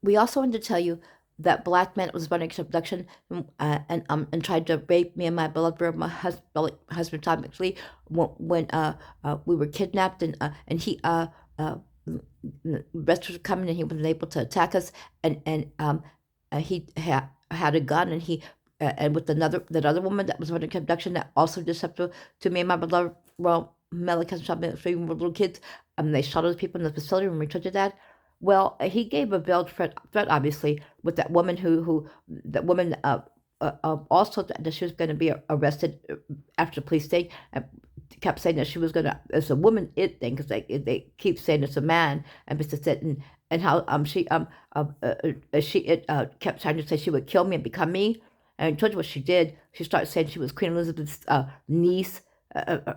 We also wanted to tell you that black man was running abduction and tried to rape me and my beloved brother, my husband Tom McLean, when we were kidnapped, and he rescuers were coming and he was able to attack us, and he had a gun, and he and with that other woman that was running abduction that also deceptive to me and my beloved, well, Melika and Tom McLean, we were little kids. They shot those people in the facility when we took to that. Well, he gave a veiled threat, obviously, with that woman that woman also that she was going to be arrested after the police thing, kept saying that she was going to, it's a woman it thing, because they keep saying it's a man, and Mr. Sit and how she kept trying to say she would kill me and become me. And I told you what she did. She started saying she was Queen Elizabeth's niece,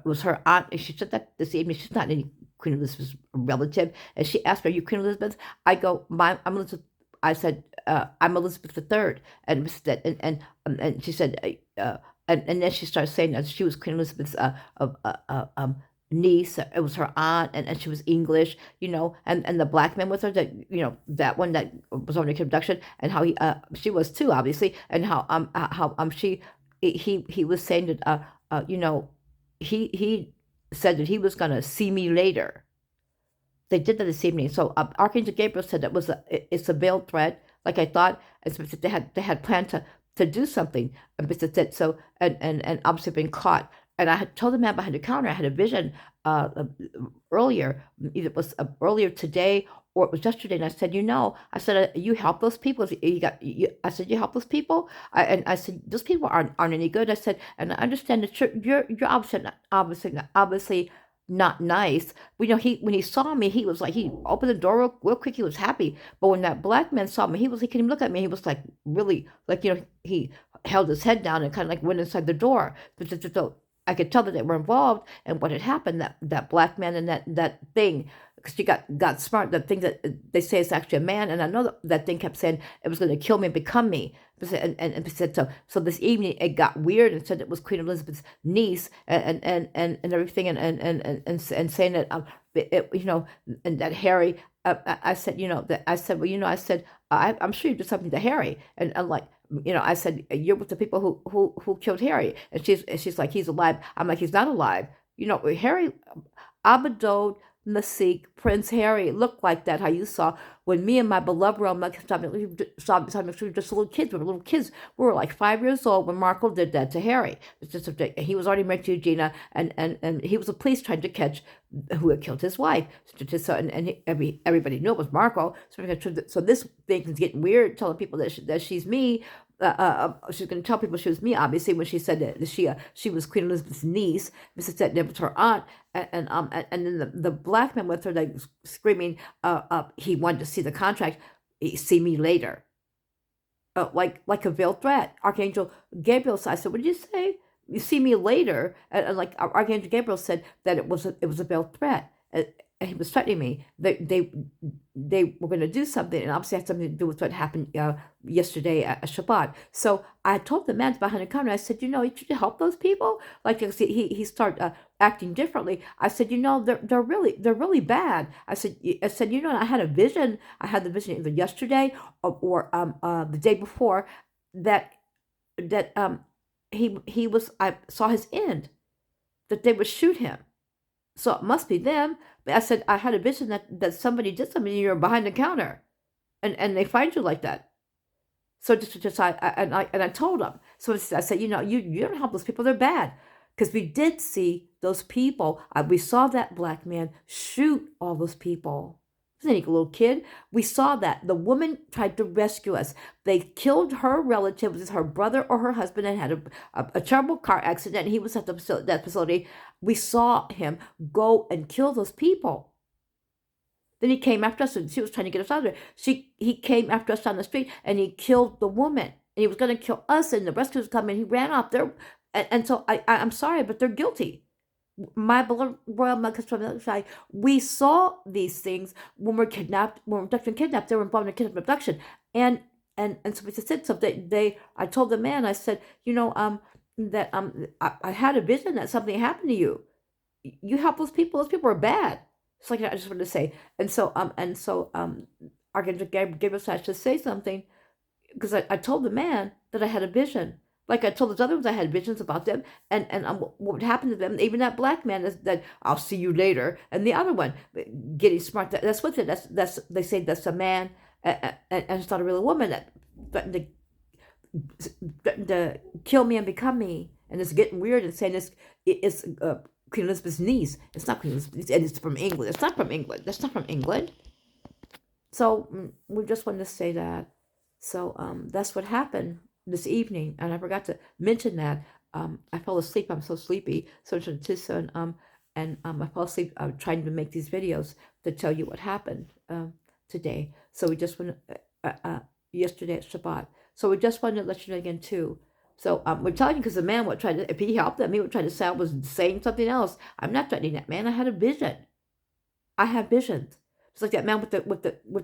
was her aunt, and she said that this evening. She's not any Queen Elizabeth's relative. And she asked me, "Are you Queen Elizabeth?" I go, I'm Elizabeth." I said, "I'm Elizabeth the Third," and she said, and then she started saying that she was Queen Elizabeth's niece. It was her aunt, and she was English, and the black man with her, that that one that was on the abduction, and how she was too, obviously, and how he was saying that he said that he was gonna see me later. They did that this evening. So Archangel Gabriel said it's a veiled threat, like I thought. It's because they had planned to do something, and so and obviously been caught. And I had told the man behind the counter I had a vision earlier, either it was earlier today or it was yesterday, and I said, I said, you help those people. I said, you help those people. And I said, those people aren't any good. I said, and I understand that you're obviously not nice. But, when he saw me, he was like, he opened the door real quick. He was happy. But when that black man saw me, he couldn't even look at me. He was like really like, he held his head down and kind of like went inside the door. So I could tell that they were involved and what had happened. That black man and that thing, because she got smart. That thing that they say is actually a man, and I know that thing kept saying it was going to kill me and become me. And said so this evening it got weird and said it was Queen Elizabeth's niece and everything and saying that and that Harry. I said, that I said, well, I said, I'm sure you did something to Harry, and I'm like, I said, you're with the people who killed Harry, and she's like, he's alive. I'm like, he's not alive. Harry, Abadode, Masik, Prince Harry looked like that. How you saw when me and my beloved realm, like, we were just little kids. We were little kids. We were like 5 years old when Markle did that to Harry. He was already married to Eugenia, and he was a police trying to catch who had killed his wife. And everybody knew it was Markle. So this thing is getting weird, telling people that she's me. She's going to tell people she was me, obviously, when she said that she was Queen Elizabeth's niece. Mrs. Said it was her aunt, and then the black man with her, like, screaming, he wanted to see the contract, see me later, like a veiled threat. Archangel Gabriel said, I said, what did you say? You see me later, and like Archangel Gabriel said that it was a veiled threat. And he was threatening me. They were going to do something, and obviously had something to do with what happened yesterday at Shabbat. So I told the man behind the counter, I said, you should help those people. Like, he started acting differently. I said, they're really bad. I said, I had a vision. I had the vision either yesterday or the day before that I saw his end, that they would shoot him. So it must be them. But I said, I had a vision that somebody did something and you're behind the counter, and they find you like that. So I told them. So I said, you don't help those people. They're bad. Because we did see those people. We saw that black man shoot all those people. He was a little kid. We saw that. The woman tried to rescue us. They killed her relative, which is her brother or her husband, and had a terrible car accident. And he was at that facility. We saw him go and kill those people. Then he came after us, and she was trying to get us out of there. He came after us on the street, and he killed the woman. And he was going to kill us, and the rescuers come, and he ran off there. And so I'm sorry, but they're guilty. My beloved royal Melchizedek, we saw these things when we're kidnapped, when we're abducted and kidnapped. They were involved in a kidnapping abduction, and so we said something. I told the man, I said, that I had a vision that something happened to you. You help those people. Those people are bad. It's like I just wanted to say, and so Archangel Gabriel said I should say something because I told the man that I had a vision. Like I told those other ones, I had visions about them and what would happen to them. Even that black man is that I'll see you later, and the other one getting smart. That's what it. That's they say that's a man, and it's not a real woman that threatened to kill me and become me, and it's getting weird and saying it's Queen Elizabeth's niece. It's not Queen Elizabeth, and it's from England. It's not from England. That's not from England. So we just wanted to say that. So that's what happened this evening, and I forgot to mention that. I fell asleep. I'm so sleepy. So I fell asleep trying to make these videos to tell you what happened today. So we just went yesterday at Shabbat. So we just wanted to let you know again too. So we're telling you because the man would try to, if he helped them, he would try to say I was saying something else. I'm not threatening that man. I had a vision. I have visions. It's like that man with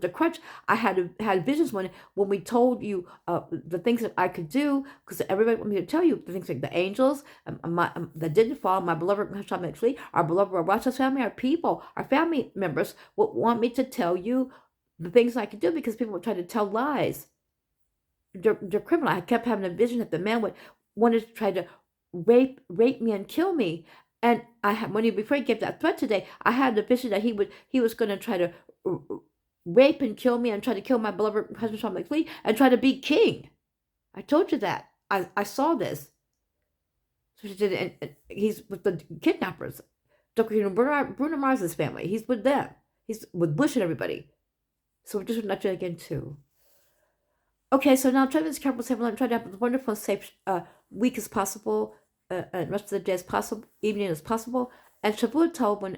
the crutch. I had visions when we told you the things that I could do, because everybody wanted me to tell you the things like the angels that didn't fall. My beloved Hashem actually, our beloved Rothschild family, our people, our family members would want me to tell you the things I could do because people would try to tell lies. They're criminal. I kept having a vision that the man wanted to try to rape me and kill me. And before he gave that threat today, I had the vision that he was going to try to rape and kill me and try to kill my beloved husband Sean McLean and try to be king. I told you that. I saw this. So she did, and he's with the kidnappers. Dr. Bruno Mars's family. He's with them. He's with Bush and everybody. So we're just not doing it again too. Okay, so now try to be as careful, safe, and try to have as wonderful and safe week as possible. And rest of the day as possible, evening as possible, and Shavua Tov when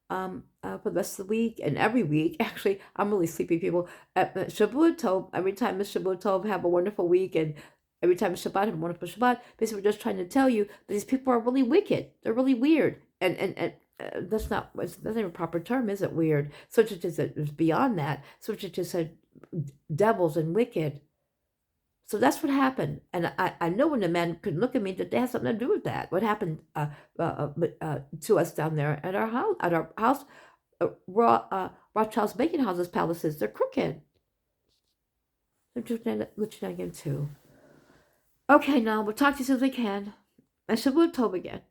for the rest of the week and every week. Actually, I'm really sleepy, people. Shavua Tov, every time it's Shavua Tov, have a wonderful week, and every time it's Shabbat, have a wonderful Shabbat. Basically, we're just trying to tell you that these people are really wicked. They're really weird, and that's not even a proper term, is it? Weird. So it's just it's beyond that. So it's just said devils and wicked. So that's what happened, and I know when the man could look at me that they had something to do with that. What happened to us down there at our house, Rothschild's baking houses, palaces, they're crooked. They're just let you know again too. Okay, now we'll talk to you as soon as we can. And Shavua Tov again.